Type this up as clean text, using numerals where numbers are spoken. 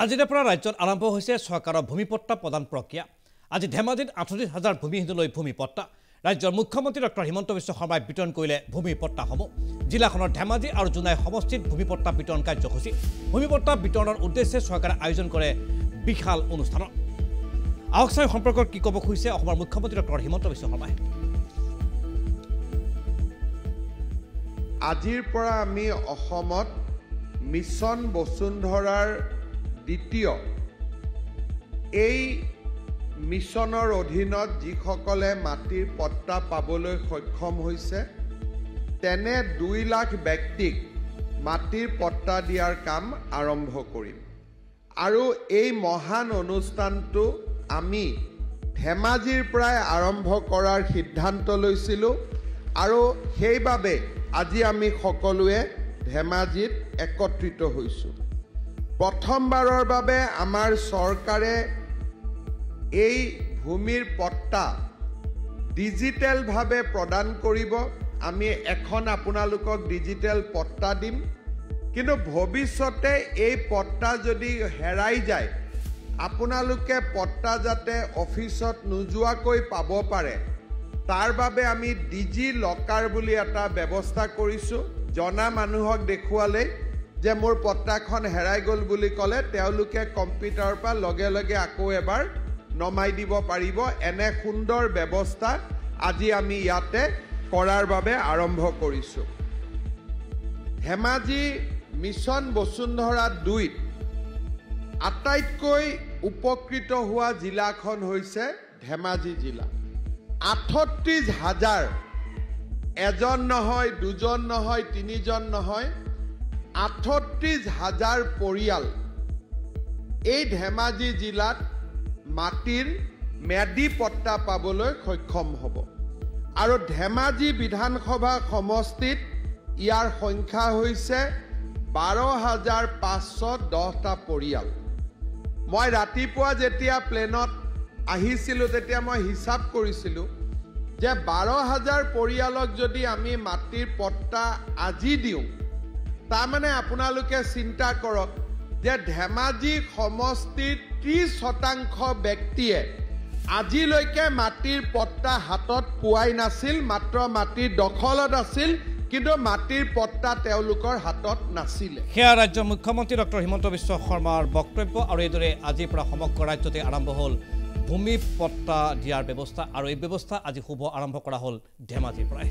আজিৰে পৰা ৰাজ্যত আৰম্ভ হৈছে চৰকাৰৰ ভূমিপট্টা প্ৰদান প্ৰক্ৰিয়া। আজি ধেমাজিত 38,000 ভূমিহীনলৈ ভূমিপট্টা। ৰাজ্যৰ মুখ্যমন্ত্ৰী ডক্টৰ হিমন্ত বিশ্ব শৰ্মাই বিতৰণ কৰিলে ভূমিপট্টাসমূহ। জিলাখনৰ ধেমাজি আৰু জোনাই সমষ্টিত ভূমিপট্টা বিতৰণ কাৰ্যসূচী। ভূমিপট্টা বিতৰণৰ উদ্দেশ্যে চৰকাৰে আয়োজন কৰে বিশাল অনুষ্ঠানৰ। আহকচাই সম্পৰ্কত কি ক'ব খুজিছে অসমৰ মুখ্যমন্ত্ৰী ডক্টৰ হিমন্ত বিশ্ব শৰ্মাই। আজিৰ পৰা আমি অসমত মিছন বসুন্ধৰাৰ দ্বিতীয় এই মিছনৰ অধীনত যিসকলে মাটিৰ পট্টা পাবলৈ সক্ষম হৈছে তেনে 2 লাখ ব্যক্তিক মাটিৰ পট্টা দিয়াৰ কাম আৰম্ভ কৰিম। আৰু এই মহান অনুষ্ঠানটো আমি ধেমাজিৰ পৰাই আৰম্ভ কৰাৰ সিদ্ধান্ত লৈছিলোঁ আৰু সেইবাবে আজি আমি সকলোৱে ধেমাজিত একত্ৰিত হৈছোঁ। প্ৰথমবাৰৰ বাবে আমাৰ চৰকাৰে এই ভূমিৰ পট্টা ডিজিটেলভাৱে প্ৰদান কৰিব। আমি এখন আপোনালোকক ডিজিটেল পট্টা দিম, কিন্তু ভৱিষ্যতে এই পট্টা যদি হেৰাই যায় আপোনালোকে পট্টা যাতে অফিচত নোযোৱাকৈ পাব পাৰে তাৰ বাবে আমি ডিজি লকাৰ বুলি এটা ব্যৱস্থা কৰিছোঁ। জনা মানুহক দেখুৱালে যে মোৰ পট্টাখন হেৰাই গ'ল বুলি ক'লে তেওঁলোকে কম্পিউটাৰৰ পৰা লগে লগে আকৌ এবাৰ নমাই দিব পাৰিব। এনে সুন্দৰ ব্যৱস্থা আজি আমি ইয়াতে কৰাৰ বাবে আৰম্ভ কৰিছোঁ। ধেমাজি মিছন বসুন্ধৰা 2ত আটাইতকৈ উপকৃত হোৱা জিলাখন হৈছে ধেমাজি জিলা। 38,000 এজন নহয়, দুজন নহয়, তিনিজন নহয়, 38,000 পৰিয়াল এই ধেমাজি জিলাত মাটিৰ ম্যাদী পট্টা পাবলৈ সক্ষম হ'ব। আৰু ধেমাজি বিধানসভা সমষ্টিত ইয়াৰ সংখ্যা হৈছে 12,510টা পৰিয়াল। মই ৰাতিপুৱা যেতিয়া প্লেনত আহিছিলোঁ তেতিয়া মই হিচাপ কৰিছিলোঁ যে 12,000 পৰিয়ালক যদি আমি মাটিৰ পট্টা আজি দিওঁ তাৰমানে আপোনালোকে চিন্তা কৰক যে ধেমাজি সমষ্টিৰ 30% ব্যক্তিয়ে আজিলৈকে মাটিৰ পট্টা হাতত পোৱাই নাছিল, মাত্ৰ মাটিৰ দখলত আছিল, কিন্তু মাটিৰ পট্টা তেওঁলোকৰ হাতত নাছিলে। সেয়া ৰাজ্যৰ মুখ্যমন্ত্ৰী ডক্টৰ হিমন্ত বিশ্ব শৰ্মাৰ বক্তব্য। আৰু এইদৰে আজিৰ পৰা সমগ্ৰ ৰাজ্যতে আৰম্ভ হ'ল ভূমিপট্টা দিয়াৰ ব্যৱস্থা, আৰু এই ব্যৱস্থা আজি শুভ আৰম্ভ কৰা হ'ল ধেমাজিৰ পৰাই।